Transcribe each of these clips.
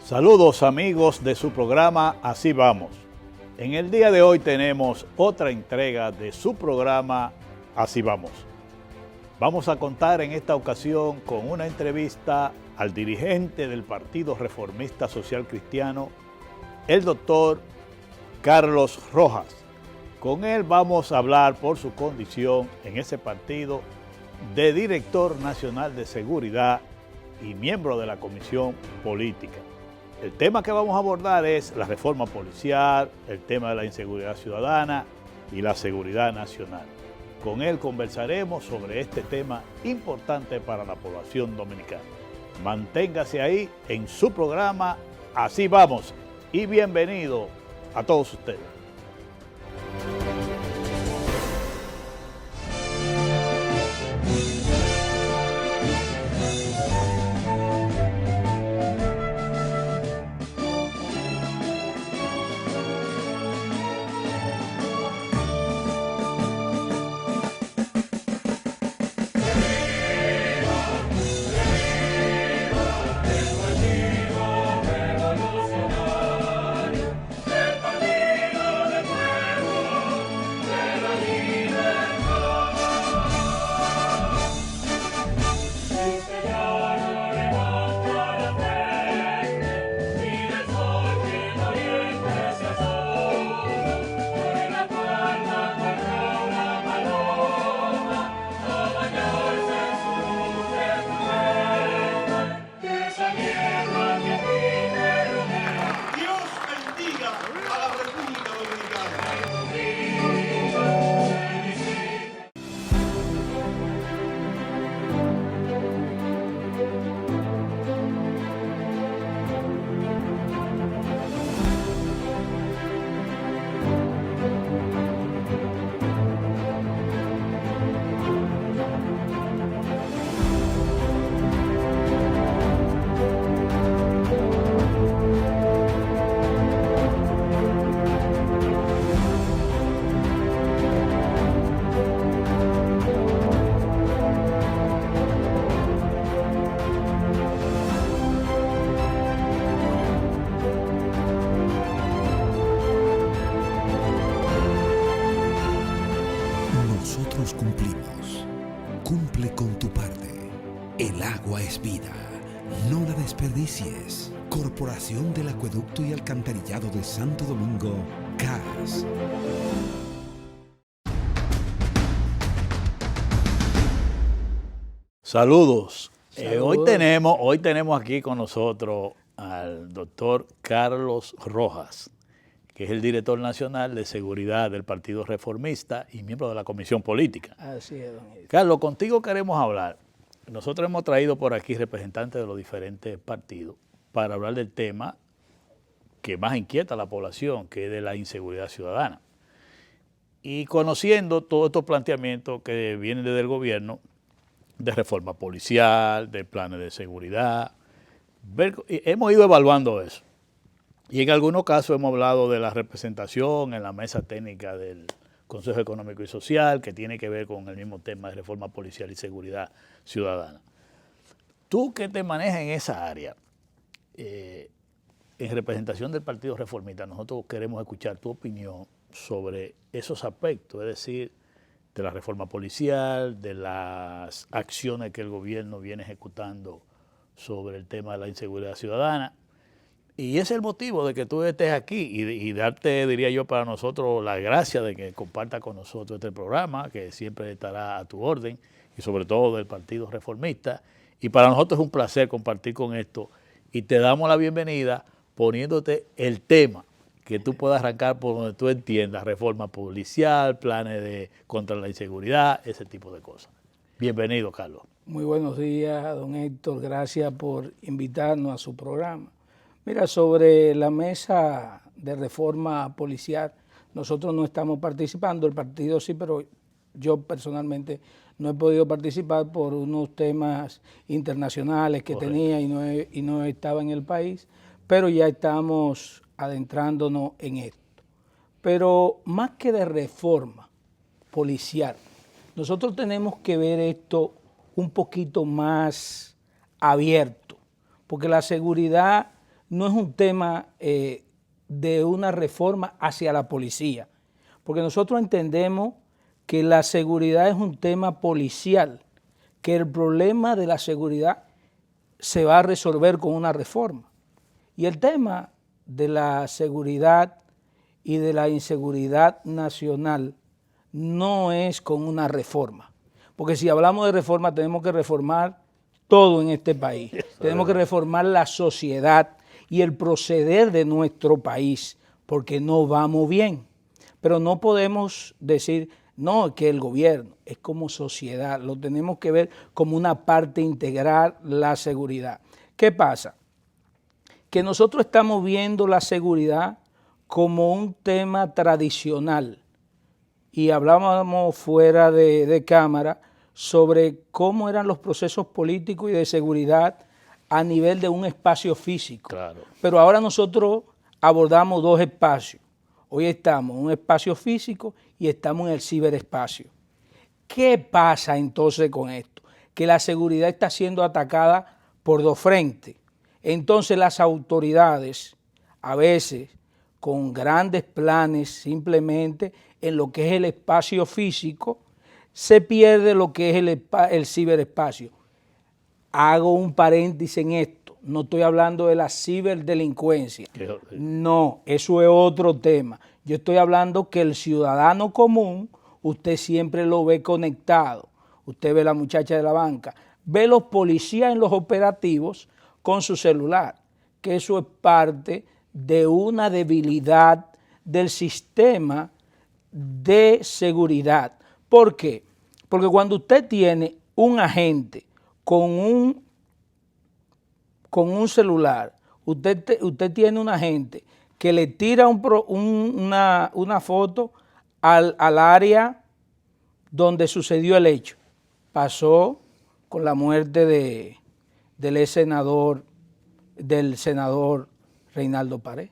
Saludos amigos de su programa Así Vamos. En el día de hoy tenemos otra entrega de su programa Así Vamos. Vamos a contar en esta ocasión con una entrevista al dirigente del Partido Reformista Social Cristiano, el doctor Carlos Rojas. Con él vamos a hablar por su condición en ese partido de director nacional de seguridad y miembro de la Comisión Política. El tema que vamos a abordar es la reforma policial, el tema de la inseguridad ciudadana y la seguridad nacional. Con él conversaremos sobre este tema importante para la población dominicana. Manténgase ahí en su programa Así Vamos y bienvenido a todos ustedes. Nosotros cumplimos. Cumple con tu parte. El agua es vida. No la desperdicies. Corporación del Acueducto y Alcantarillado de Santo Domingo, CAS. Saludos. Hoy tenemos aquí con nosotros al doctor Carlos Rojas, que es el director nacional de seguridad del Partido Reformista y miembro de la Comisión Política. Así es, don Edith. Carlos, contigo queremos hablar. Nosotros hemos traído por aquí representantes de los diferentes partidos para hablar del tema que más inquieta a la población, que es de la inseguridad ciudadana. Y conociendo todos estos planteamientos que vienen desde el gobierno, de reforma policial, de planes de seguridad, hemos ido evaluando eso. Y en algunos casos hemos hablado de la representación en la mesa técnica del Consejo Económico y Social, que tiene que ver con el mismo tema de reforma policial y seguridad ciudadana. Tú que te manejas en esa área, en representación del Partido Reformista, nosotros queremos escuchar tu opinión sobre esos aspectos, es decir, de la reforma policial, de las acciones que el gobierno viene ejecutando sobre el tema de la inseguridad ciudadana. Y ese es el motivo de que tú estés aquí y darte, diría yo, para nosotros la gracia de que compartas con nosotros este programa, que siempre estará a tu orden, y sobre todo del Partido Reformista. Y para nosotros es un placer compartir con esto y te damos la bienvenida poniéndote el tema que tú puedas arrancar por donde tú entiendas, reforma policial, planes contra la inseguridad, ese tipo de cosas. Bienvenido, Carlos. Muy buenos días, don Héctor. Gracias por invitarnos a su programa. Mira, sobre la mesa de reforma policial, nosotros no estamos participando, el partido sí, pero yo personalmente no he podido participar por unos temas internacionales que Correcto. tenía y no estaba en el país, pero ya estamos adentrándonos en esto. Pero más que de reforma policial, nosotros tenemos que ver esto un poquito más abierto, porque la seguridad no es un tema de una reforma hacia la policía, porque nosotros entendemos que la seguridad es un tema policial, que el problema de la seguridad se va a resolver con una reforma. Y el tema de la seguridad y de la inseguridad nacional no es con una reforma, porque si hablamos de reforma tenemos que reformar todo en este país, tenemos que reformar la sociedad y el proceder de nuestro país, porque no vamos bien, pero no podemos decir, no, que el gobierno, es como sociedad, lo tenemos que ver como una parte integral la seguridad. ¿Qué pasa? Que nosotros estamos viendo la seguridad como un tema tradicional y hablábamos fuera de cámara sobre cómo eran los procesos políticos y de seguridad a nivel de un espacio físico. Claro. Pero ahora nosotros abordamos dos espacios. Hoy estamos en un espacio físico y estamos en el ciberespacio. ¿Qué pasa entonces con esto? Que la seguridad está siendo atacada por dos frentes. Entonces las autoridades, a veces con grandes planes simplemente en lo que es el espacio físico, se pierde lo que es el ciberespacio. Hago un paréntesis en esto, no estoy hablando de la ciberdelincuencia, no, eso es otro tema. Yo estoy hablando que el ciudadano común, usted siempre lo ve conectado, usted ve a la muchacha de la banca, ve los policías en los operativos con su celular, que eso es parte de una debilidad del sistema de seguridad. ¿Por qué? Porque cuando usted tiene un agente con un celular, usted tiene un agente que le tira una foto al área donde sucedió el hecho. Pasó con la muerte del senador Reinaldo Pared,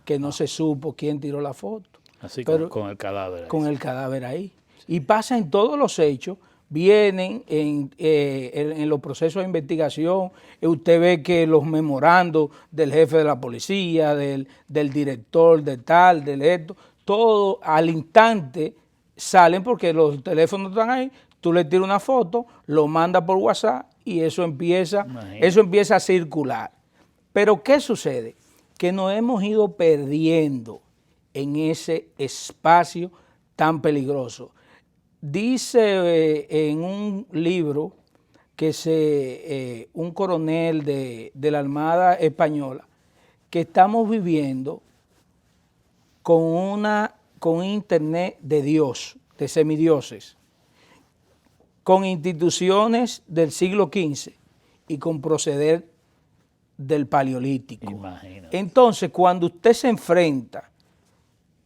que no se supo quién tiró la foto. Así con el cadáver ahí. Con el cadáver ahí. Y pasa en todos los hechos, vienen en los procesos de investigación, usted ve que los memorandos del jefe de la policía, del director, de tal, del esto, todo al instante salen porque los teléfonos están ahí, tú le tiras una foto, lo mandas por WhatsApp y eso empieza a circular. Pero ¿qué sucede? Que nos hemos ido perdiendo en ese espacio tan peligroso. Dice en un libro que un coronel de la Armada Española que estamos viviendo con un internet de Dios, de semidioses, con instituciones del siglo XV y con proceder del Paleolítico. Imagínate. Entonces, cuando usted se enfrenta,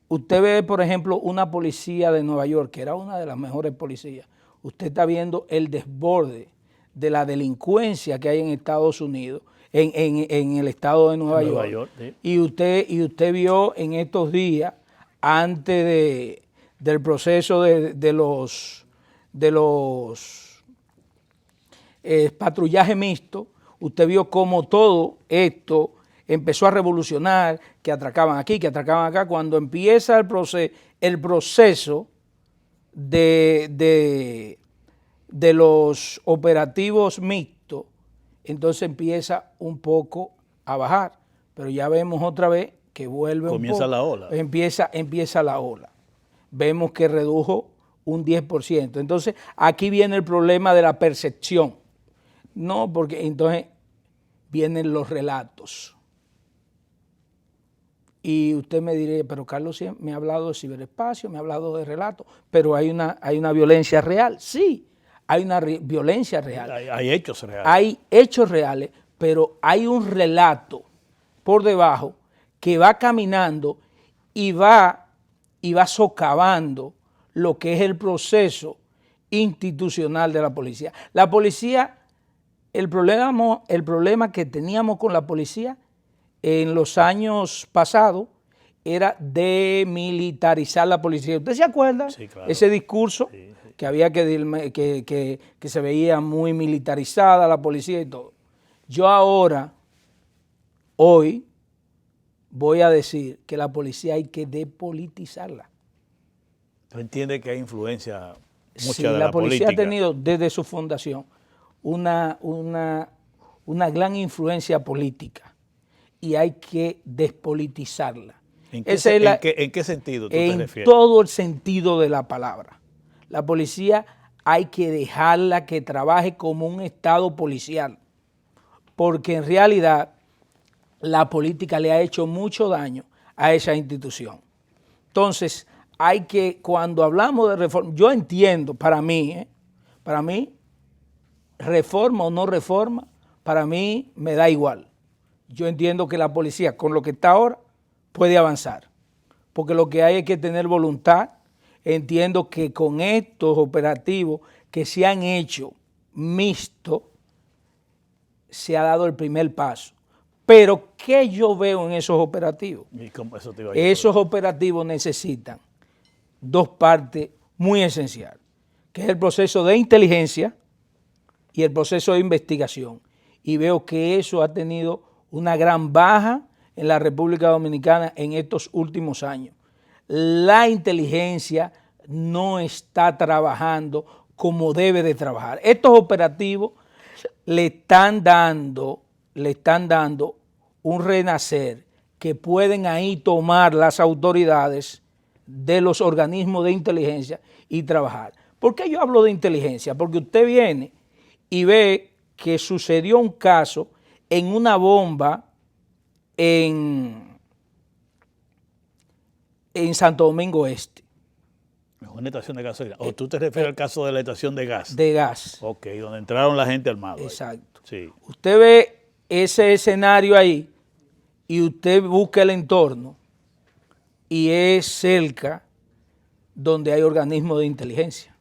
usted ve, por ejemplo, una policía de Nueva York, que era una de las mejores policías, usted está viendo el desborde de la delincuencia que hay en Estados Unidos, en el estado de Nueva York. Sí. Y usted vio en estos días, antes del proceso de los patrullajes mixtos, usted vio cómo todo esto empezó a revolucionar, que atracaban aquí, que atracaban acá. Cuando empieza el proceso de los operativos mixtos, entonces empieza un poco a bajar. Pero ya vemos otra vez que vuelve Comienza la ola. Empieza la ola. Vemos que redujo un 10%. Entonces, aquí viene el problema de la percepción. No, porque entonces vienen los relatos. Y usted me dirá, pero Carlos me ha hablado de ciberespacio, me ha hablado de relatos, pero hay una violencia real. Sí, hay una violencia real. Hay hechos reales. Hay hechos reales, pero hay un relato por debajo que va caminando y va socavando lo que es el proceso institucional de la policía. La policía, el problema que teníamos con la policía en los años pasados era demilitarizar la policía. ¿Usted se acuerda? Sí, claro. Ese discurso que había que se veía muy militarizada la policía y todo. Yo ahora, hoy, voy a decir que la policía hay que depolitizarla. ¿Tú entiendes que hay influencia mucha Sí, de la la policía política? ha tenido desde su fundación una gran influencia política y hay que despolitizarla. ¿En qué sentido tú te refieres? En todo el sentido de la palabra. La policía hay que dejarla que trabaje como un estado policial, porque en realidad la política le ha hecho mucho daño a esa institución. Entonces, hay que, cuando hablamos de reforma, yo entiendo, para mí, reforma o no reforma, para mí me da igual. Yo entiendo que la policía, con lo que está ahora, puede avanzar, porque lo que hay es que tener voluntad. Entiendo que con estos operativos que se han hecho mixtos, se ha dado el primer paso. Pero, ¿qué yo veo en esos operativos? ¿Y cómo eso te iba a decir? Esos operativos necesitan dos partes muy esenciales, que es el proceso de inteligencia y el proceso de investigación. Y veo que eso ha tenido una gran baja en la República Dominicana en estos últimos años. La inteligencia no está trabajando como debe de trabajar. Estos operativos le están dando un renacer que pueden ahí tomar las autoridades de los organismos de inteligencia y trabajar. ¿Por qué yo hablo de inteligencia? Porque usted viene y ve que sucedió un caso en una bomba en Santo Domingo Este. Una estación de gasolina. ¿O tú te refieres al caso de la estación de gas? De gas. Ok, donde entraron la gente armada. Exacto. Sí. Usted ve ese escenario ahí y usted busca el entorno y es cerca donde hay organismos de inteligencia.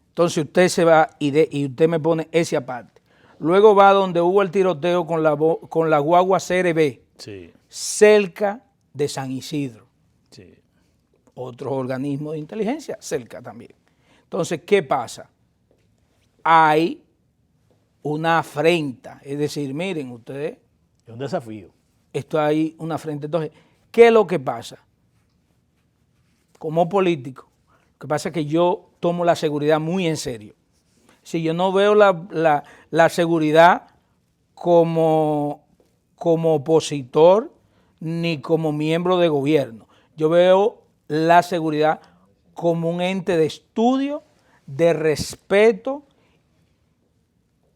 Entonces usted se va y usted me pone ese aparte. Luego va donde hubo el tiroteo con la guagua CRB, Sí. cerca de San Isidro. Sí. Otros organismos de inteligencia cerca también. Entonces, ¿qué pasa? Hay una afrenta, es decir, miren ustedes, Es un desafío. esto hay una afrenta. Entonces, ¿qué es lo que pasa? Como político, lo que pasa es que yo tomo la seguridad muy en serio. Si yo no veo la seguridad como opositor ni como miembro de gobierno, yo veo la seguridad como un ente de estudio, de respeto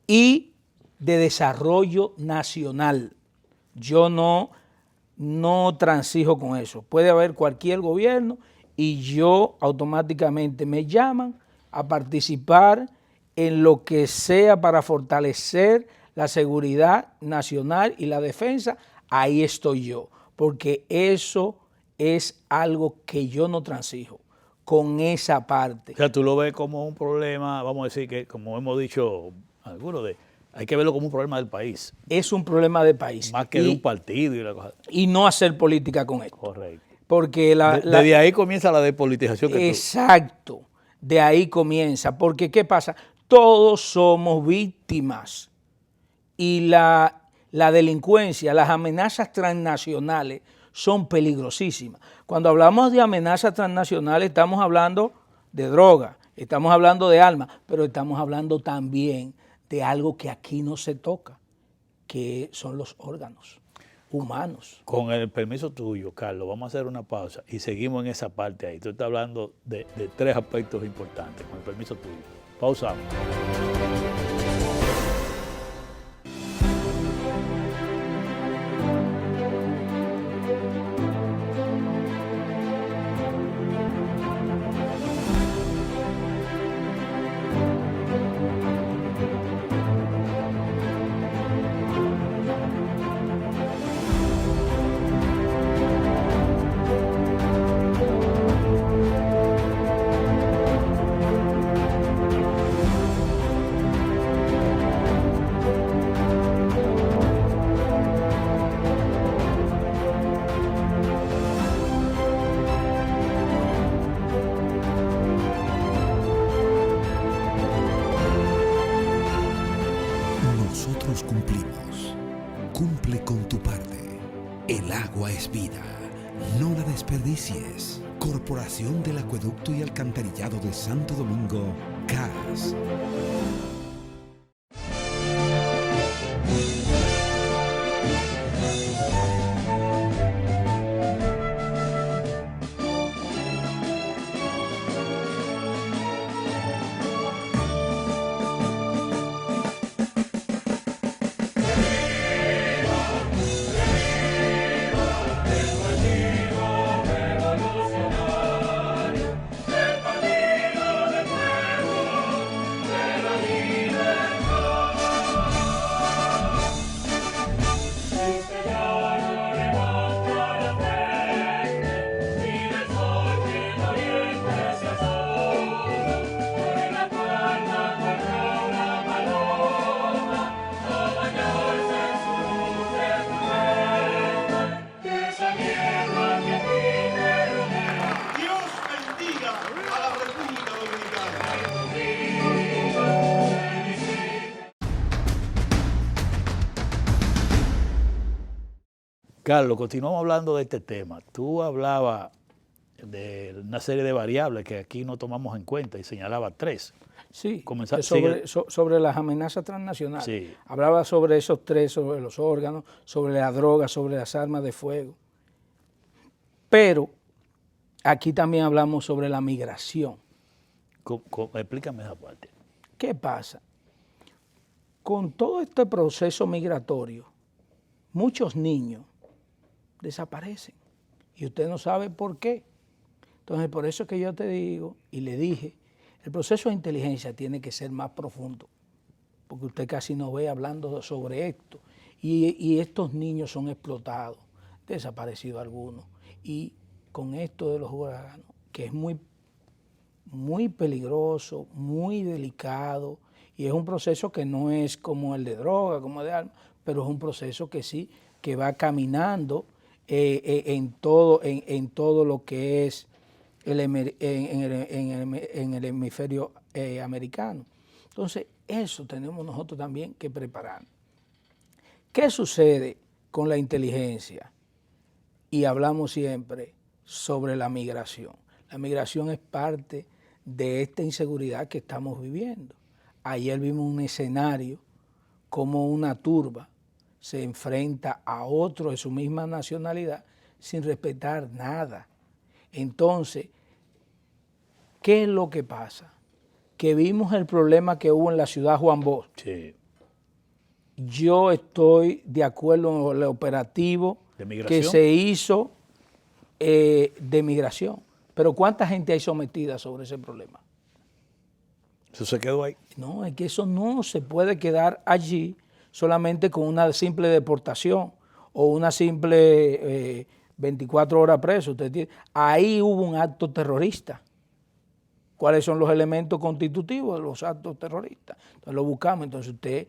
y de desarrollo nacional. Yo no transijo con eso. Puede haber cualquier gobierno y yo automáticamente me llaman a participar en lo que sea para fortalecer la seguridad nacional y la defensa. Ahí estoy yo, porque eso es algo que yo no transijo con esa parte. O sea, tú lo ves como un problema, vamos a decir que, como hemos dicho algunos, hay que verlo como un problema del país. Es un problema de país. Más que de un partido y la cosa. Y no hacer política con esto. Correcto. Porque desde ahí comienza la depolitización. Exacto. De ahí comienza. Porque, ¿qué pasa? Todos somos víctimas. Y la delincuencia, las amenazas transnacionales son peligrosísimas. Cuando hablamos de amenazas transnacionales estamos hablando de droga, estamos hablando de armas, pero estamos hablando también de algo que aquí no se toca, que son los órganos humanos. Con el permiso tuyo, Carlos, vamos a hacer una pausa y seguimos en esa parte ahí. Tú estás hablando de tres aspectos importantes, con el permiso tuyo. Pausamos. Nosotros cumplimos. Cumple con tu parte. El agua es vida, no la desperdicies. Corporación del Acueducto y Alcantarillado de Santo Domingo, CAS. Carlos, continuamos hablando de este tema. Tú hablabas de una serie de variables que aquí no tomamos en cuenta y señalaba 3. Sí, sobre las amenazas transnacionales. Sí. Hablaba sobre esos 3, sobre los órganos, sobre la droga, sobre las armas de fuego. Pero aquí también hablamos sobre la migración. Explícame esa parte. ¿Qué pasa? Con todo este proceso migratorio, muchos niños desaparecen y usted no sabe por qué. Entonces, por eso es que yo te digo y le dije, el proceso de inteligencia tiene que ser más profundo, porque usted casi no ve hablando sobre esto. Y estos niños son explotados, desaparecidos algunos. Y con esto de los huracanes, que es muy, muy peligroso, muy delicado, y es un proceso que no es como el de droga, como de armas, pero es un proceso que sí, que va caminando en todo lo que es en el hemisferio americano. Entonces, eso tenemos nosotros también que preparar. ¿Qué sucede con la inteligencia? Y hablamos siempre sobre la migración. La migración es parte de esta inseguridad que estamos viviendo. Ayer vimos un escenario como una turba se enfrenta a otro de su misma nacionalidad sin respetar nada. Entonces, ¿qué es lo que pasa? Que vimos el problema que hubo en la ciudad Juan Bosch. Sí. Yo estoy de acuerdo en el operativo que se hizo de migración. Pero ¿cuánta gente hay sometida sobre ese problema? ¿Eso se quedó ahí? No, es que eso no se puede quedar allí solamente con una simple deportación o una simple 24 horas preso. Ahí hubo un acto terrorista. ¿Cuáles son los elementos constitutivos de los actos terroristas? Entonces lo buscamos. Entonces usted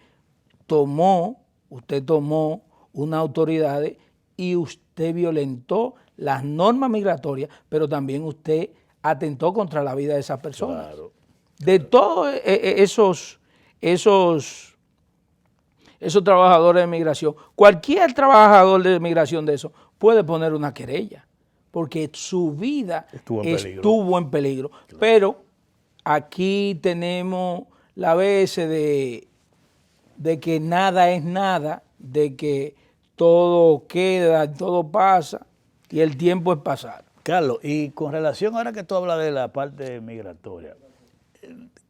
tomó unas autoridades y usted violentó las normas migratorias, pero también usted atentó contra la vida de esas personas. Claro. De todos esos trabajadores de migración, cualquier trabajador de migración de eso puede poner una querella, porque su vida estuvo en peligro. Claro. Pero aquí tenemos la vez de que nada es nada, de que todo queda, todo pasa y el tiempo es pasar. Carlos, y con relación ahora que tú hablas de la parte migratoria,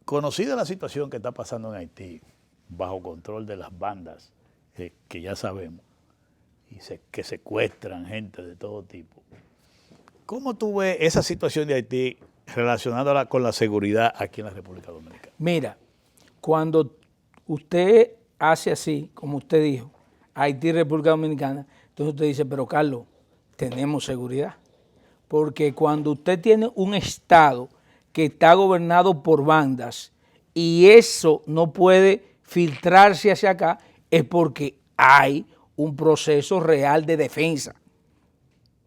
conocida la situación que está pasando en Haití, bajo control de las bandas, que ya sabemos, y que secuestran gente de todo tipo. ¿Cómo tú ves esa situación de Haití relacionándola con la seguridad aquí en la República Dominicana? Mira, cuando usted hace así, como usted dijo, Haití, República Dominicana, entonces usted dice, pero Carlos, tenemos seguridad. Porque cuando usted tiene un Estado que está gobernado por bandas y eso no puede filtrarse hacia acá, es porque hay un proceso real de defensa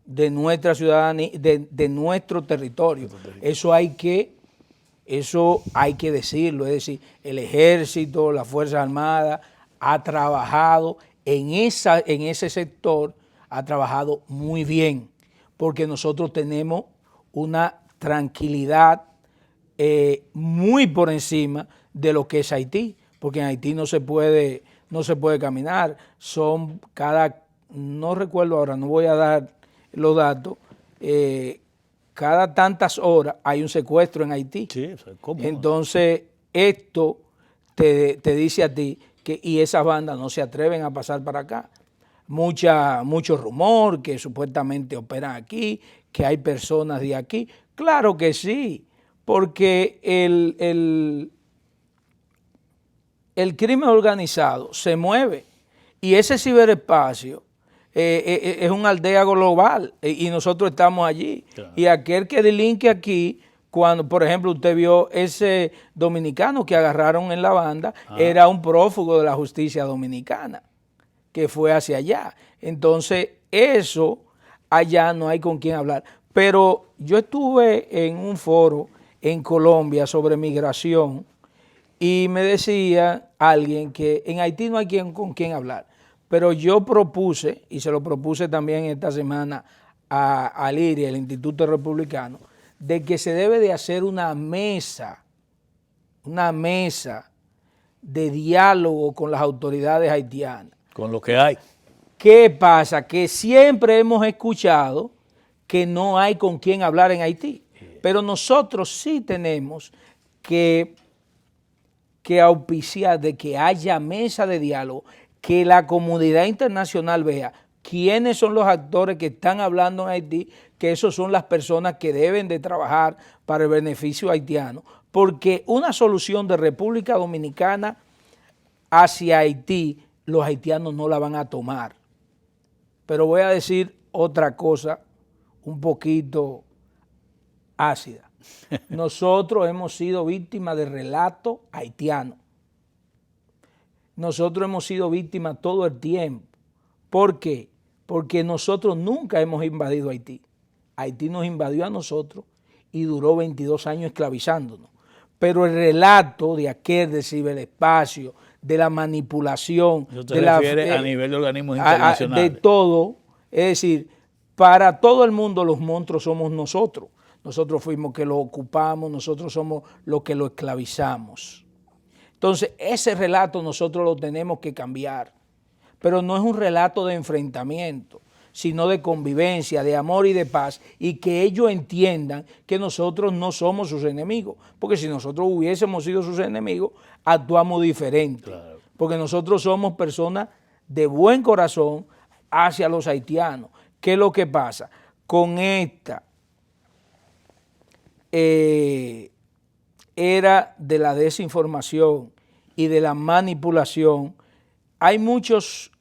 de nuestra ciudadanía, de nuestro territorio. Eso hay que decirlo, es decir, el Ejército, las Fuerzas Armadas ha trabajado en ese sector, ha trabajado muy bien, porque nosotros tenemos una tranquilidad muy por encima de lo que es Haití, porque en Haití no se puede caminar, no recuerdo ahora, no voy a dar los datos, cada tantas horas hay un secuestro en Haití. Sí, eso es común. Entonces, esto te dice a ti y esas bandas no se atreven a pasar para acá. Mucho rumor que supuestamente operan aquí, que hay personas de aquí. Claro que sí, porque el crimen organizado se mueve y ese ciberespacio es una aldea global y nosotros estamos allí. Claro. Y aquel que delinque aquí, cuando, por ejemplo, usted vio ese dominicano que agarraron en la banda, era un prófugo de la justicia dominicana que fue hacia allá. Entonces, eso allá no hay con quién hablar. Pero yo estuve en un foro en Colombia sobre migración y me decía alguien que en Haití no hay con quién hablar. Pero yo propuse, y se lo propuse también esta semana al IRI, el Instituto Republicano, de que se debe de hacer una mesa de diálogo con las autoridades haitianas. Con lo que hay. ¿Qué pasa? Que siempre hemos escuchado que no hay con quién hablar en Haití, pero nosotros sí tenemos que auspiciar de que haya mesa de diálogo, que la comunidad internacional vea quiénes son los actores que están hablando en Haití, que esos son las personas que deben de trabajar para el beneficio haitiano, porque una solución de República Dominicana hacia Haití, los haitianos no la van a tomar. Pero voy a decir otra cosa un poquito ácida. Nosotros hemos sido víctimas de relato haitiano. Nosotros hemos sido víctimas todo el tiempo. ¿Por qué? Porque nosotros nunca hemos invadido Haití. Haití nos invadió a nosotros y duró 22 años esclavizándonos. Pero el relato de aquel del ciberespacio, de la manipulación, ¿Eso te refiere a nivel de organismos internacionales? De todo, es decir, para todo el mundo los monstruos somos nosotros. Nosotros fuimos que lo ocupamos, nosotros somos los que lo esclavizamos. Entonces, ese relato nosotros lo tenemos que cambiar. Pero no es un relato de enfrentamiento, sino de convivencia, de amor y de paz, y que ellos entiendan que nosotros no somos sus enemigos. Porque si nosotros hubiésemos sido sus enemigos, actuamos diferente. Claro. Porque nosotros somos personas de buen corazón hacia los haitianos. ¿Qué es lo que pasa? Con esta era de la desinformación y de la manipulación, hay muchos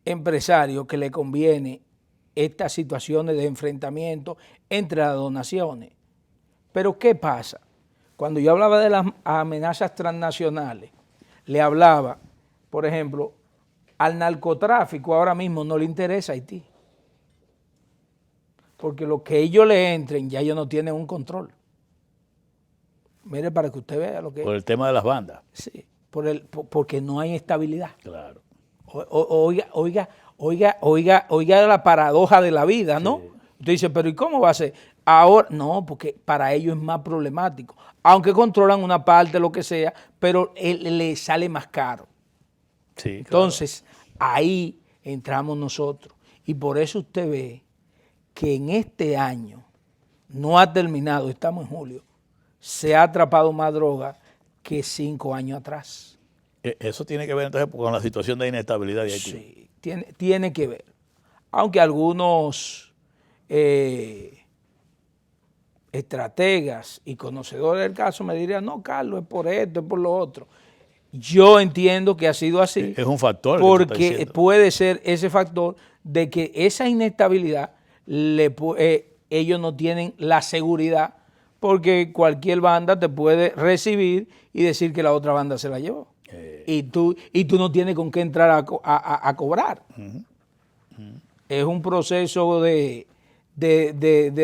empresarios que le conviene estas situaciones de enfrentamiento entre las dos naciones. Pero ¿qué pasa? Cuando yo hablaba de las amenazas transnacionales, le hablaba, por ejemplo, al narcotráfico ahora mismo no le interesa Haití. Porque lo que ellos le entren, ya ellos no tienen un control. Mire, para que usted vea lo que Por el tema de las bandas. Sí, porque no hay estabilidad. Claro. Oiga la paradoja de la vida, ¿no? Sí. Usted dice, pero ¿y cómo va a ser? Ahora, no, porque para ellos es más problemático. Aunque controlan una parte, lo que sea, pero le sale más caro. Sí, claro. Entonces, ahí entramos nosotros. Y por eso usted ve que en este año, no ha terminado, estamos en julio, se ha atrapado más droga que 5 años atrás. Eso tiene que ver entonces con la situación de inestabilidad de Haití. Sí, tiene que ver. Aunque algunos estrategas y conocedores del caso me dirían, no, Carlos, es por esto, es por lo otro. Yo entiendo que ha sido así. Es un factor. Porque puede ser ese factor de que esa inestabilidad, ellos no tienen la seguridad, porque cualquier banda te puede recibir y decir que la otra banda se la llevó. Y tú no tienes con qué entrar a cobrar. Es un proceso de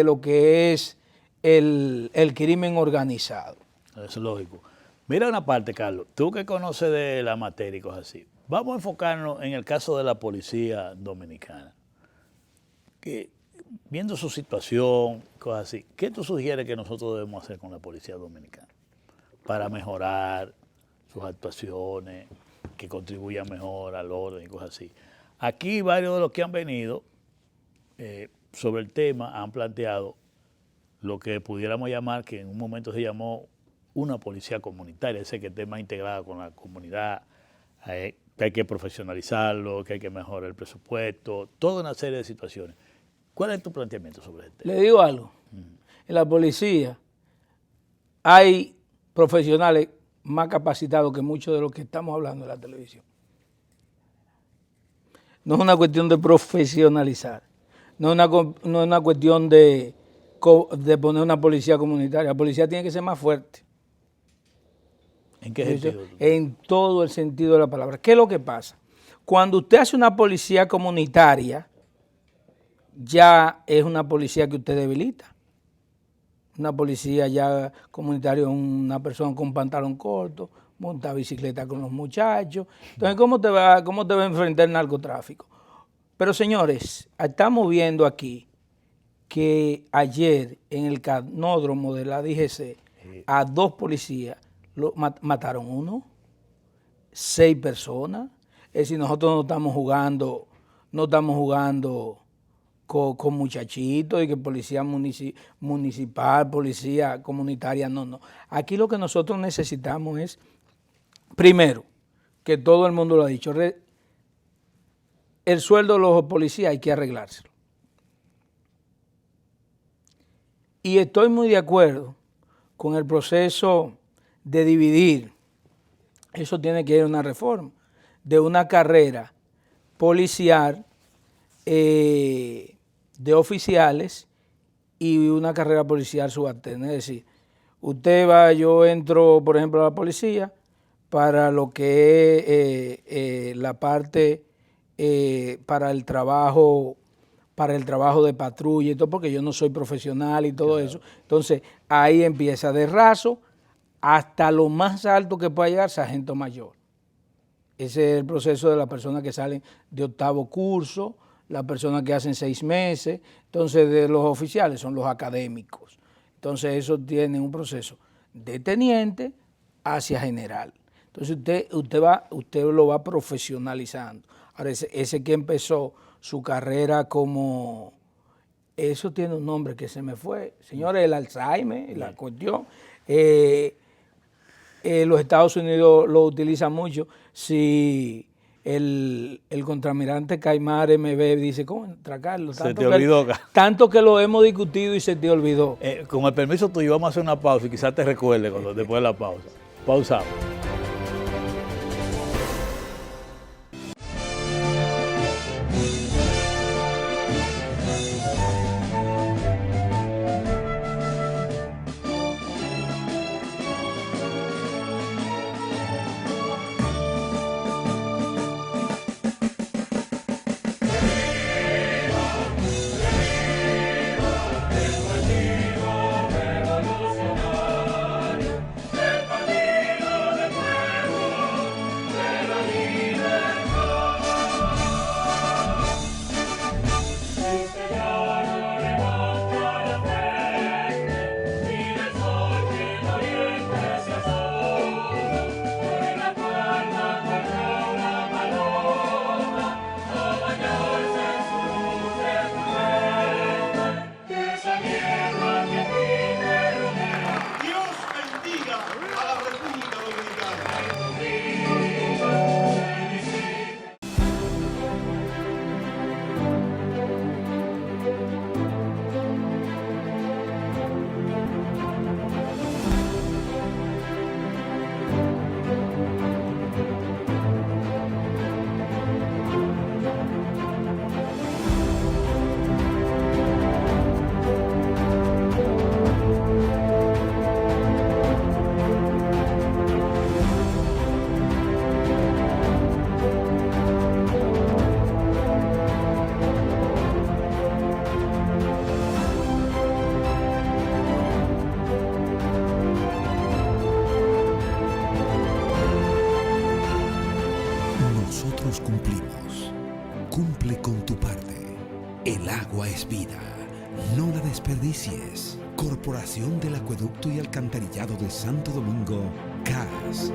lo que es el crimen organizado. Es lógico. Mira una parte, Carlos, tú que conoces de la materia y cosas así, vamos a enfocarnos en el caso de la policía dominicana, que viendo su situación, cosas así, ¿qué tú sugieres que nosotros debemos hacer con la policía dominicana para mejorar sus actuaciones, que contribuyan mejor al orden y cosas así? Aquí varios de los que han venido sobre el tema han planteado lo que pudiéramos llamar, que en un momento se llamó una policía comunitaria, ese que esté más integrada con la comunidad, que hay que profesionalizarlo, que hay que mejorar el presupuesto, toda una serie de situaciones. ¿Cuál es tu planteamiento sobre este tema? Le digo algo. En la policía hay profesionales más capacitados que muchos de los que estamos hablando en la televisión. No es una cuestión de profesionalizar, no es una cuestión de poner una policía comunitaria. La policía tiene que ser más fuerte. ¿En qué sentido? En todo el sentido de la palabra. ¿Qué es lo que pasa? Cuando usted hace una policía comunitaria, ya es una policía que usted debilita. Una policía ya comunitaria, una persona con pantalón corto, monta bicicleta con los muchachos. Entonces, ¿cómo te va a enfrentar el narcotráfico? Pero señores, estamos viendo aquí que ayer en el canódromo de la DGC a 2 policías mataron 1, 6 personas. Es decir, nosotros no estamos jugando con muchachitos y que policía municipal, policía comunitaria, no. Aquí lo que nosotros necesitamos es, primero, que todo el mundo lo ha dicho, el sueldo de los policías hay que arreglárselo. Y estoy muy de acuerdo con el proceso de dividir, eso tiene que ir a una reforma, de una carrera policial de oficiales y una carrera policial subalterna. Es decir, yo entro, por ejemplo, a la policía para lo que es la parte para el trabajo de patrulla y todo, porque yo no soy profesional y todo eso. Entonces, ahí empieza de raso hasta lo más alto que pueda llegar, sargento mayor. Ese es el proceso de las personas que salen de 8º curso, las personas que hacen 6 meses. Entonces, de los oficiales son los académicos. Entonces, eso tiene un proceso de teniente hacia general. Entonces, usted lo va profesionalizando. Ahora, ese que empezó su carrera como... Eso tiene un nombre que se me fue. Señores, el Alzheimer, la cuestión. Los Estados Unidos lo utilizan mucho. Si el contraalmirante Caimar MB dice, contra Carlos, se te olvidó. Tanto que lo hemos discutido y se te olvidó. Con el permiso tuyo, vamos a hacer una pausa y quizás te recuerde después de la pausa. Pausamos. Nosotros cumplimos. Cumple con tu parte. El agua es vida. No la desperdicies. Corporación del Acueducto y Alcantarillado de Santo Domingo, CAS.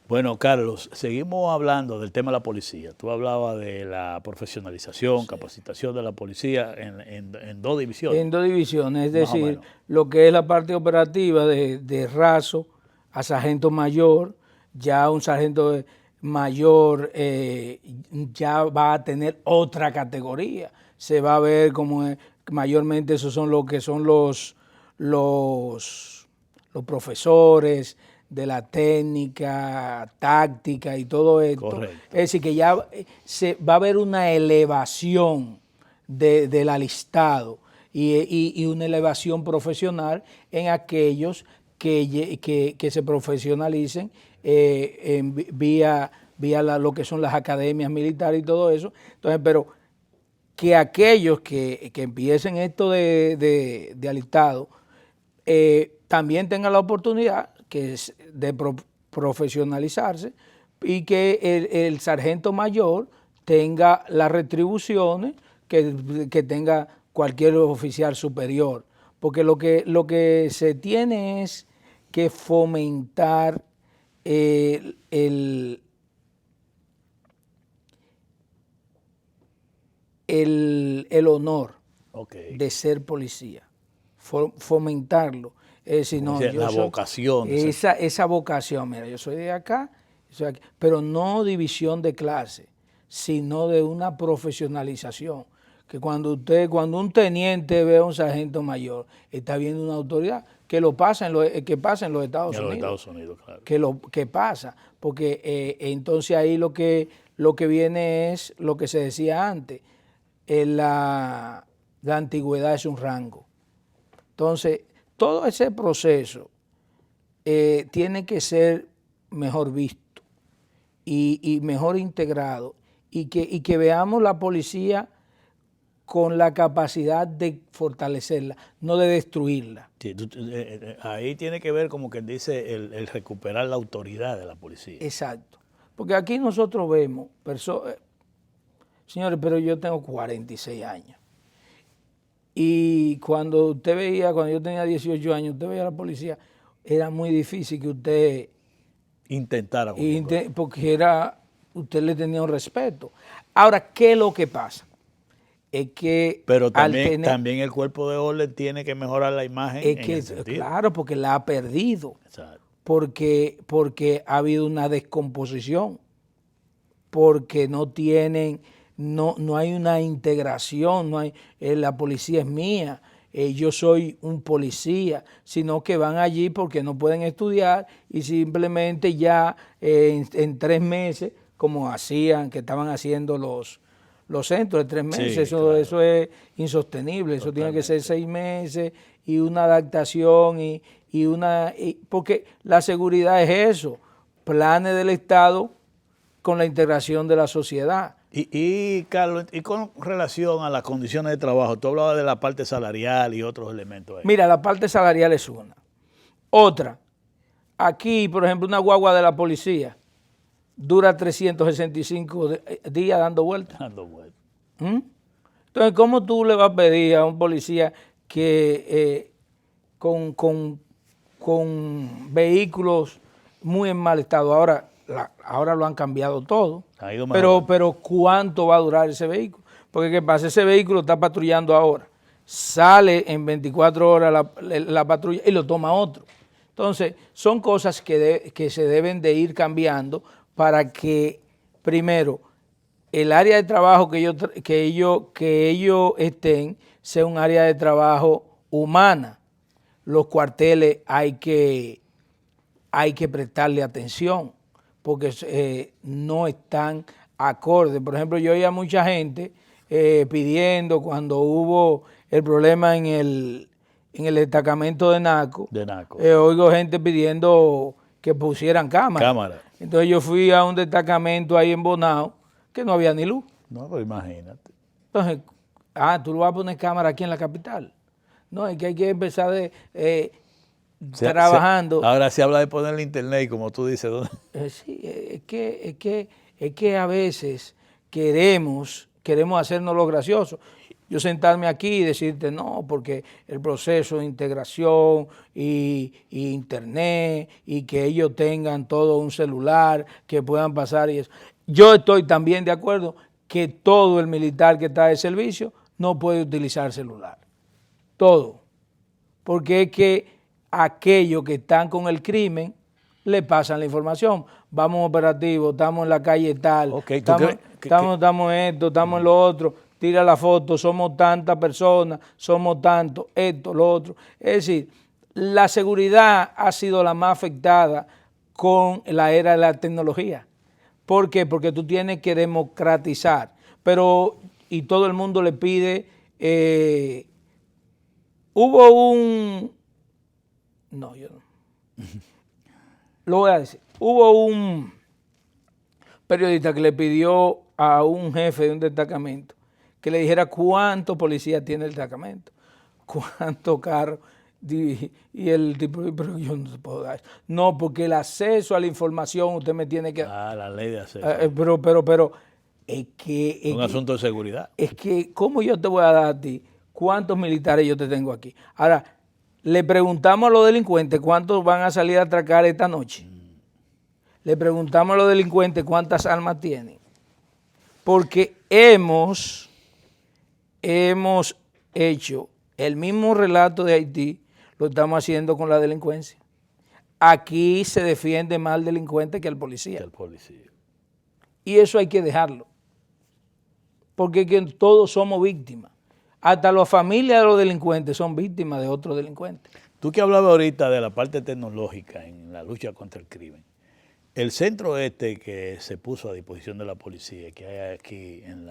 Bueno, Carlos, seguimos hablando del tema de la policía. Tú hablabas de la profesionalización, sí, capacitación de la policía en dos divisiones. En dos divisiones, es decir, lo que es la parte operativa de raso a sargento mayor, ya un sargento mayor ya va a tener otra categoría. Se va a ver como mayormente esos son lo que son los profesores de la técnica, táctica y todo esto. Correcto. Es decir, que ya se va a haber una elevación del alistado y una elevación profesional en aquellos que se profesionalicen vía lo que son las academias militares y todo eso. Entonces, pero que aquellos que empiecen esto de alistado también tengan la oportunidad de profesionalizarse y que el sargento mayor tenga las retribuciones que tenga cualquier oficial superior. Porque lo que se tiene es que fomentar el honor de ser policía, fomentarlo. Es decir, no, la vocación. Esa vocación, mira, yo soy de acá, pero no división de clase, sino de una profesionalización. Que cuando un teniente ve a un sargento mayor, está viendo una autoridad, que pasa en los Estados Unidos. Estados Unidos, claro. Que pasa, porque entonces ahí lo que viene es lo que se decía antes, la antigüedad es un rango. Entonces, todo ese proceso tiene que ser mejor visto y mejor integrado y que veamos la policía con la capacidad de fortalecerla, no de destruirla. Sí, ahí tiene que ver, como quien dice, el recuperar la autoridad de la policía. Exacto. Porque aquí nosotros vemos señores, pero yo tengo 46 años. Y cuando yo tenía 18 años, usted veía a la policía, era muy difícil que usted intentara. Porque usted le tenía un respeto. Ahora, ¿qué es lo que pasa? Es que pero también el cuerpo de orden tiene que mejorar la imagen claro, porque la ha perdido. Exacto. Porque ha habido una descomposición, porque no hay una integración, la policía es mía, yo soy un policía, sino que van allí porque no pueden estudiar y simplemente ya en 3 meses, como que estaban haciendo los centros de 3 meses, sí, claro. Eso es insostenible. Totalmente. Eso tiene que ser 6 meses y una adaptación porque la seguridad es eso, planes del Estado con la integración de la sociedad. Y Carlos, y con relación a las condiciones de trabajo, tú hablabas de la parte salarial y otros elementos ahí. Mira, la parte salarial es una. Otra, aquí, por ejemplo, una guagua de la policía dura 365 días dando vueltas. Entonces, ¿cómo tú le vas a pedir a un policía que con vehículos muy en mal estado? Ahora lo han cambiado todo, pero ¿cuánto va a durar ese vehículo? Porque ¿qué pasa? Ese vehículo está patrullando ahora, sale en 24 horas la patrulla y lo toma otro. Entonces, son cosas que se deben de ir cambiando para que, primero, el área de trabajo que ellos estén sea un área de trabajo humana. Los cuarteles hay que prestarle atención porque no están acordes. Por ejemplo, yo oía mucha gente pidiendo cuando hubo el problema en el destacamento de Naco. Oigo gente pidiendo que pusieran cámaras. Entonces yo fui a un destacamento ahí en Bonao que no había ni luz. No, pues imagínate. Entonces, tú lo vas a poner cámara aquí en la capital. No, es que hay que empezar trabajando. Ahora se habla de ponerle internet, como tú dices. Sí, es que a veces queremos hacernos lo gracioso. Yo sentarme aquí y decirte no, porque el proceso de integración y internet y que ellos tengan todo un celular, que puedan pasar y eso. Yo estoy también de acuerdo que todo el militar que está de servicio no puede utilizar celular. Todo. Porque es que aquellos que están con el crimen le pasan la información. Vamos a un operativo, estamos en la calle tal, Okay, estamos esto, estamos en lo otro, tira la foto, somos tantas personas, somos tantos, esto, lo otro. Es decir, la seguridad ha sido la más afectada con la era de la tecnología. ¿Por qué? Porque tú tienes que democratizar, y todo el mundo le pide, hubo un periodista que le pidió a un jefe de un destacamento que le dijera cuántos policías tiene el destacamento, cuántos carros, y el tipo, pero yo no te puedo dar eso. No, porque el acceso a la información usted me tiene que dar. La ley de acceso. Pero es que... Es un asunto de seguridad. Es que, ¿cómo yo te voy a dar a ti cuántos militares yo te tengo aquí? Ahora, le preguntamos a los delincuentes cuántos van a salir a atracar esta noche. Le preguntamos a los delincuentes cuántas armas tienen. Porque hemos hecho el mismo relato de Haití, lo estamos haciendo con la delincuencia. Aquí se defiende más al delincuente que al policía. Y eso hay que dejarlo. Porque todos somos víctimas. Hasta las familias de los delincuentes son víctimas de otros delincuentes. Tú que hablabas ahorita de la parte tecnológica en la lucha contra el crimen, el centro que se puso a disposición de la policía, que hay aquí en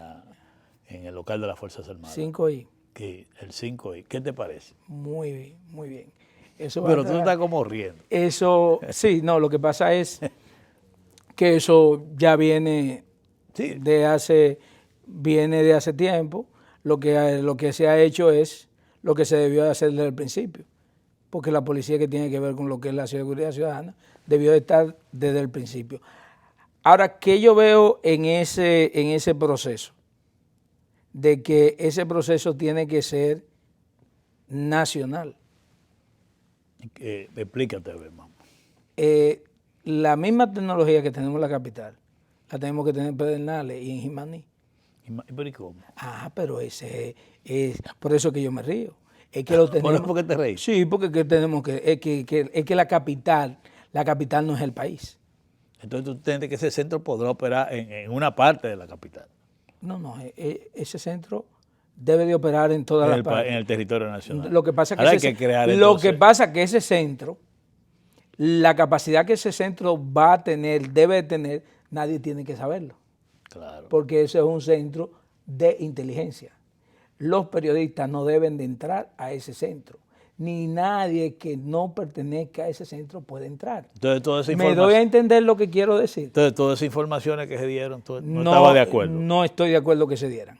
el local de las Fuerzas Armadas. 5I. El 5I, ¿qué te parece? Muy bien, muy bien. Pero tú estás como riendo. Eso, sí, no, lo que pasa es que eso ya viene de hace tiempo. Lo que se ha hecho es lo que se debió de hacer desde el principio, porque la policía, que tiene que ver con lo que es la seguridad ciudadana, debió de estar desde el principio. Ahora, ¿qué yo veo en ese proceso? De que ese proceso tiene que ser nacional. Explícate, hermano. La misma tecnología que tenemos en la capital, la tenemos que tener en Pedernales y en Jimaní. ¿Pero y cómo? Pero ese es por eso que yo me río. Es que lo tenemos. ¿Por qué te reís? Sí, porque es que la capital no es el país. Entonces tú tienes que ese centro podrá operar en una parte de la capital. No, ese centro debe de operar en todas las partes. En el territorio nacional. Lo que pasa que ese centro, la capacidad que ese centro va a tener, debe de tener, nadie tiene que saberlo. Claro. Porque ese es un centro de inteligencia. Los periodistas no deben de entrar a ese centro. Ni nadie que no pertenezca a ese centro puede entrar. Entonces, toda esa ¿Me doy a entender lo que quiero decir? Entonces, todas esas informaciones que se dieron, no estaba de acuerdo. No estoy de acuerdo que se dieran.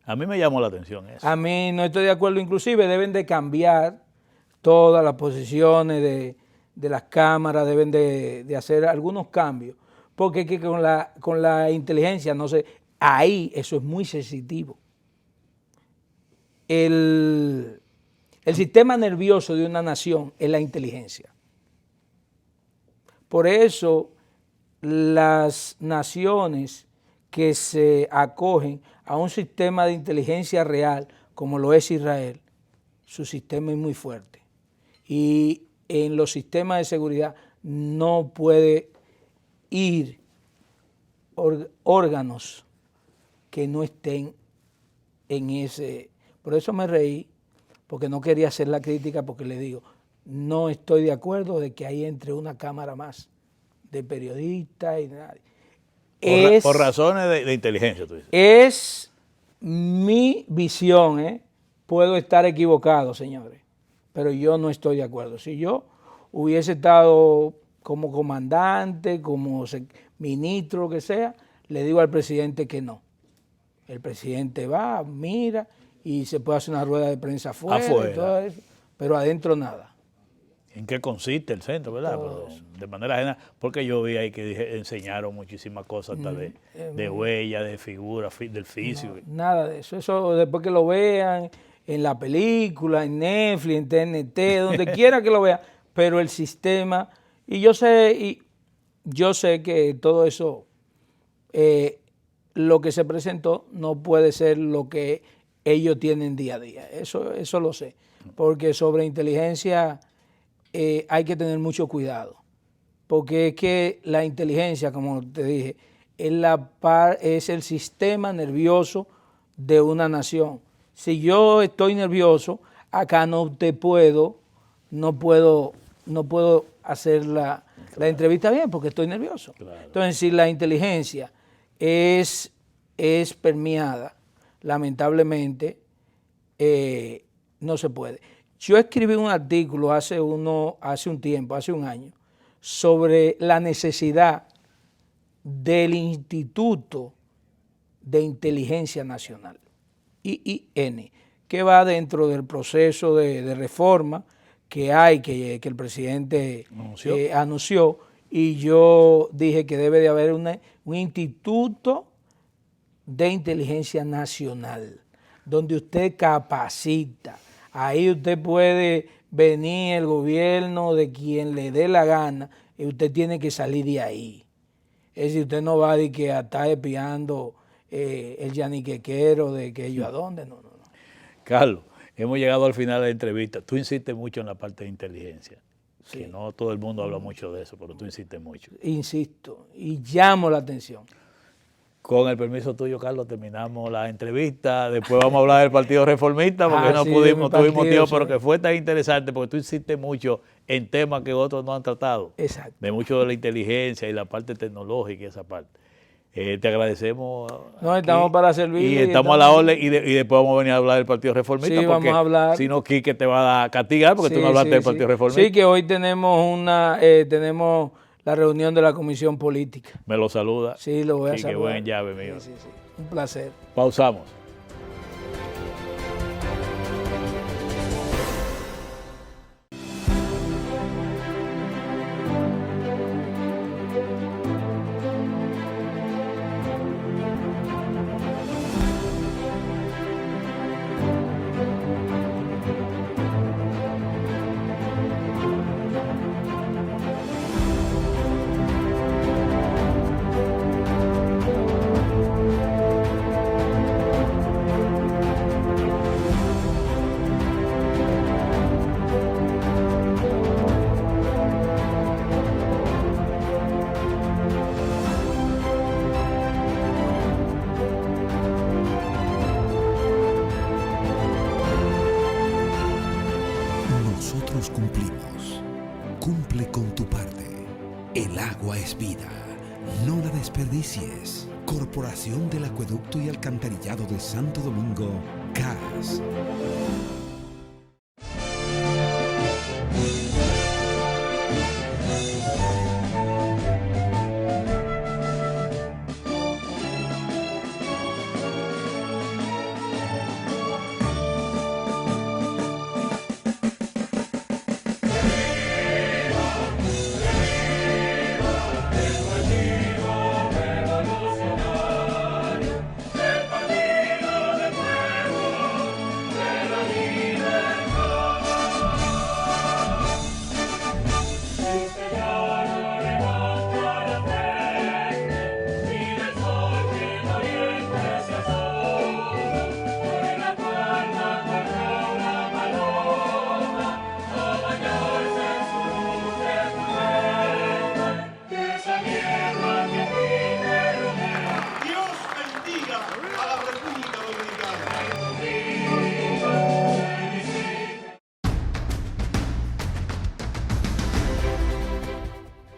A mí me llamó la atención eso. A mí no estoy de acuerdo. Inclusive deben de cambiar todas las posiciones de las cámaras, deben de hacer algunos cambios. Porque es que con la inteligencia, no sé, ahí eso es muy sensitivo. El sistema nervioso de una nación es la inteligencia. Por eso las naciones que se acogen a un sistema de inteligencia real, como lo es Israel, su sistema es muy fuerte. Y en los sistemas de seguridad no puede ir órganos que no estén en ese. Por eso me reí, porque no quería hacer la crítica, porque le digo, no estoy de acuerdo de que ahí entre una cámara más de periodistas y nadie. Por razones de inteligencia, tú dices. Es mi visión, puedo estar equivocado, señores, pero yo no estoy de acuerdo. Si yo hubiese estado como comandante, como ministro, lo que sea, le digo al presidente que no. El presidente va, mira, y se puede hacer una rueda de prensa afuera. Y todo eso, pero adentro nada. en qué consiste el centro, ¿verdad? Pero de manera general, porque yo vi ahí que enseñaron muchísimas cosas hasta de huella, de figura, del físico. No, nada de eso. Eso después que lo vean en la película, en Netflix, en TNT, donde quiera que lo vean, pero el sistema, y yo sé que todo eso, lo que se presentó no puede ser lo que ellos tienen día a día. Eso lo sé, porque sobre inteligencia hay que tener mucho cuidado, porque es que la inteligencia, como te dije, es el sistema nervioso de una nación. Si yo estoy nervioso, acá no puedo hacer la entrevista bien porque estoy nervioso. Claro. Entonces, si la inteligencia es permeada, lamentablemente, no se puede. Yo escribí un artículo hace un año, sobre la necesidad del Instituto de Inteligencia Nacional, IIN, que va dentro del proceso de reforma que el presidente anunció, y yo dije que debe de haber un Instituto de Inteligencia Nacional, donde usted capacita. Ahí usted puede venir el gobierno de quien le dé la gana y usted tiene que salir de ahí. Es decir, usted no va a estar espiando el yaniquequero de que yo a dónde, no. Carlos, hemos llegado al final de la entrevista. Tú insistes mucho en la parte de inteligencia, sí, que no todo el mundo habla mucho de eso, pero tú insistes mucho. Insisto y llamo la atención. Con el permiso tuyo, Carlos, terminamos la entrevista. Después vamos a hablar del Partido Reformista, porque no tuvimos tiempo, pero que fue tan interesante, porque tú insistes mucho en temas que otros no han tratado. Exacto. De mucho de la inteligencia y la parte tecnológica y esa parte. Te agradecemos. No, estamos para servir. Y estamos a la orden, y después vamos a venir a hablar del Partido Reformista. Sí, vamos a hablar. Si no, Quique te va a castigar porque tú no hablaste del Partido Reformista. Sí, que hoy tenemos la reunión de la Comisión Política. Me lo saluda. Sí, lo voy a saludar. Qué buen llave mío. Sí. Un placer. Pausamos. Cumplimos. Cumple con tu parte. El agua es vida. No la desperdicies. Corporación del Acueducto y Alcantarillado de Santo Domingo, CAS.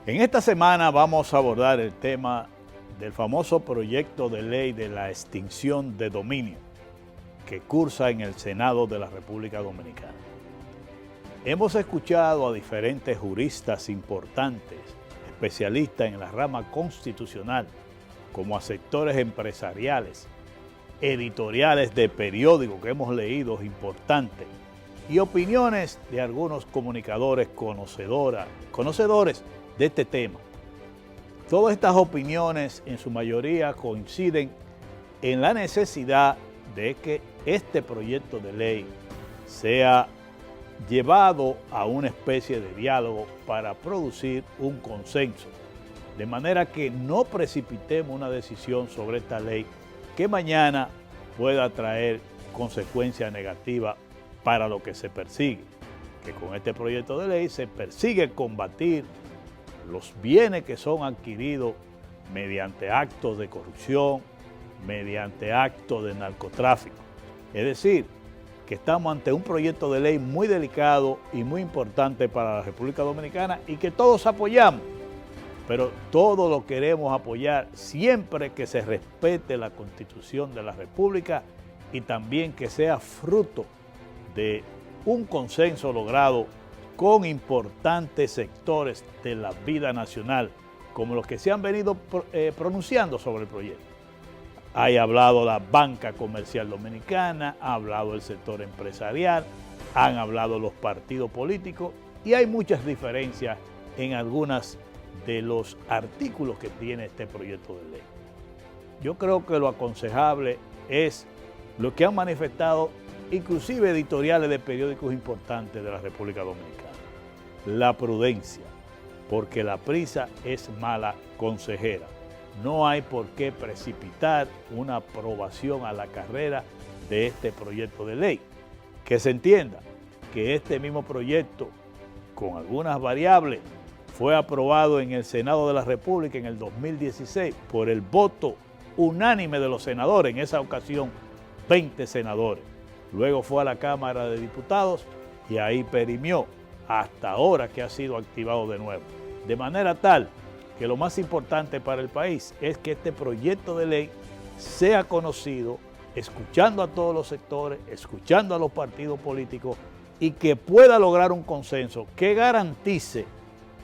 En esta semana vamos a abordar el tema del famoso proyecto de ley de la extinción de dominio que cursa en el Senado de la República Dominicana. Hemos escuchado a diferentes juristas importantes, especialistas en la rama constitucional, como a sectores empresariales, editoriales de periódicos que hemos leído importantes, y opiniones de algunos comunicadores conocedores de este tema. Todas estas opiniones en su mayoría coinciden en la necesidad de que este proyecto de ley sea llevado a una especie de diálogo para producir un consenso, de manera que no precipitemos una decisión sobre esta ley que mañana pueda traer consecuencias negativas para lo que se persigue, que con este proyecto de ley se persigue combatir los bienes que son adquiridos mediante actos de corrupción, mediante actos de narcotráfico. Es decir, que estamos ante un proyecto de ley muy delicado y muy importante para la República Dominicana y que todos apoyamos, pero todos lo queremos apoyar siempre que se respete la Constitución de la República y también que sea fruto de un consenso logrado con importantes sectores de la vida nacional, como los que se han venido pronunciando sobre el proyecto. Ha hablado la banca comercial dominicana, ha hablado el sector empresarial, han hablado los partidos políticos y hay muchas diferencias en algunos de los artículos que tiene este proyecto de ley. Yo creo que lo aconsejable es lo que han manifestado inclusive editoriales de periódicos importantes de la República Dominicana. La prudencia, porque la prisa es mala consejera. No hay por qué precipitar una aprobación a la carrera de este proyecto de ley. Que se entienda que este mismo proyecto, con algunas variables, fue aprobado en el Senado de la República en el 2016 por el voto unánime de los senadores, en esa ocasión 20 senadores. Luego fue a la Cámara de Diputados y ahí perimió hasta ahora que ha sido activado de nuevo. De manera tal que lo más importante para el país es que este proyecto de ley sea conocido, escuchando a todos los sectores, escuchando a los partidos políticos y que pueda lograr un consenso que garantice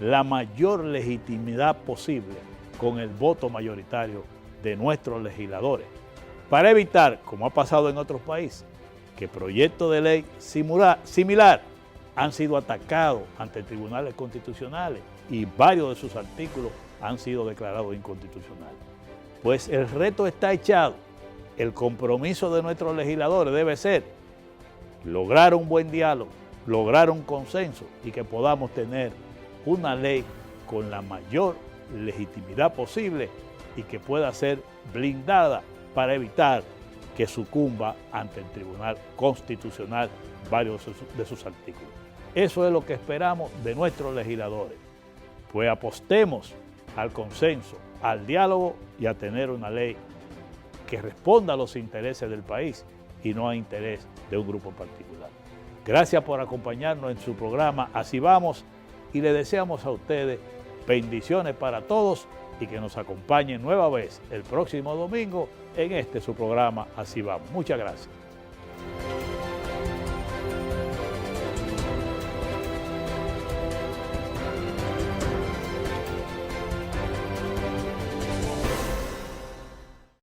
la mayor legitimidad posible con el voto mayoritario de nuestros legisladores, para evitar, como ha pasado en otros países, que proyectos de ley similar han sido atacados ante tribunales constitucionales y varios de sus artículos han sido declarados inconstitucionales. Pues el reto está echado. El compromiso de nuestros legisladores debe ser lograr un buen diálogo, lograr un consenso y que podamos tener una ley con la mayor legitimidad posible y que pueda ser blindada para evitar que sucumba ante el Tribunal Constitucional varios de sus artículos. Eso es lo que esperamos de nuestros legisladores. Pues apostemos al consenso, al diálogo y a tener una ley que responda a los intereses del país y no a interés de un grupo particular. Gracias por acompañarnos en su programa Así Vamos y le deseamos a ustedes bendiciones para todos y que nos acompañen nueva vez el próximo domingo en su programa Así Vamos. Muchas gracias.